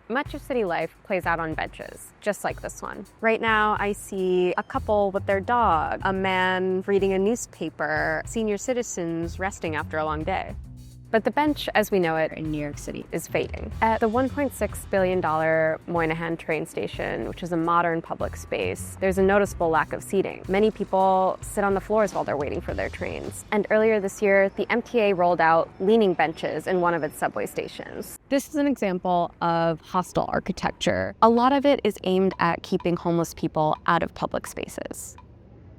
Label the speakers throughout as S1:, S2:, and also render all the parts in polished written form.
S1: Much of city life plays out on benches, just like this one. Right now, I see a couple with their dog, a man reading a newspaper, senior citizens resting after a long day. But the bench, as we know it in New York City, is fading. At the $1.6 billion Moynihan train station, which is a modern public space, there's a noticeable lack of seating. Many people sit on the floors while they're waiting for their trains. And earlier this year, the MTA rolled out leaning benches in one of its subway stations. This is an example of hostile architecture. A lot of it is aimed at keeping homeless people out of public spaces.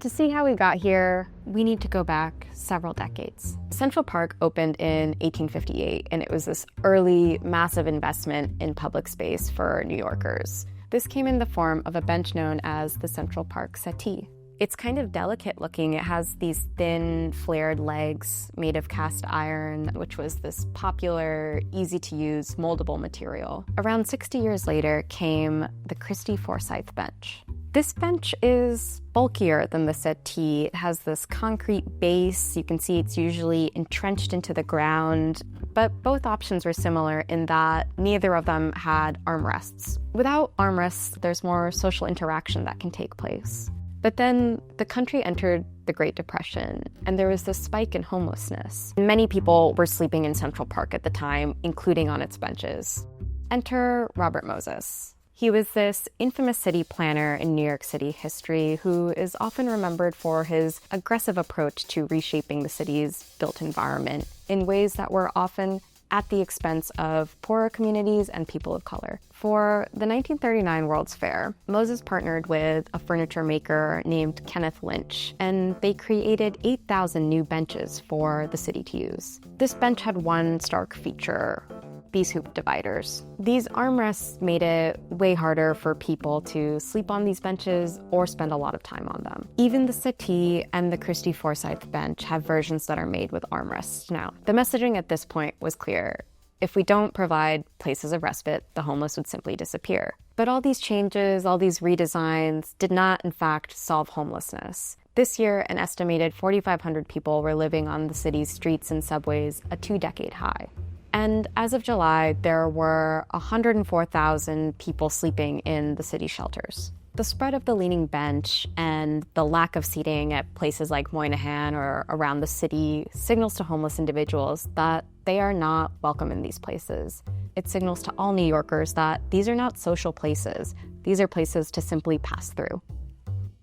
S1: To see how we got here, we need to go back several decades. Central Park opened in 1858, and it was this early, massive investment in public space for New Yorkers. This came in the form of a bench known as the Central Park settee. It's kind of delicate looking. It has these thin, flared legs made of cast iron, which was this popular, easy-to-use, moldable material. Around 60 years later came the chrystie-forsythe bench. This bench is bulkier than the settee. It has this concrete base. You can see it's usually entrenched into the ground. But both options were similar in that neither of them had armrests. Without armrests, there's more social interaction that can take place. But then the country entered the Great Depression, and there was this spike in homelessness. Many people were sleeping in Central Park at the time, including on its benches. Enter Robert Moses. He was this infamous city planner in New York City history who is often remembered for his aggressive approach to reshaping the city's built environment in ways that were often at the expense of poorer communities and people of color. For the 1939 World's Fair, Moses partnered with a furniture maker named Kenneth Lynch, and they created 8,000 new benches for the city to use. This bench had one stark feature: these hoop dividers. These armrests made it way harder for people to sleep on these benches or spend a lot of time on them. Even the settee and the chrystie-forsythe bench have versions that are made with armrests now. The messaging at this point was clear. If we don't provide places of respite, the homeless would simply disappear. But all these changes, all these redesigns did not, in fact, solve homelessness. This year, an estimated 4,500 people were living on the city's streets and subways, a 2-decade high. And as of July, there were 104,000 people sleeping in the city shelters. The spread of the leaning bench and the lack of seating at places like Moynihan or around the city signals to homeless individuals that they are not welcome in these places. It signals to all New Yorkers that these are not social places. These are places to simply pass through.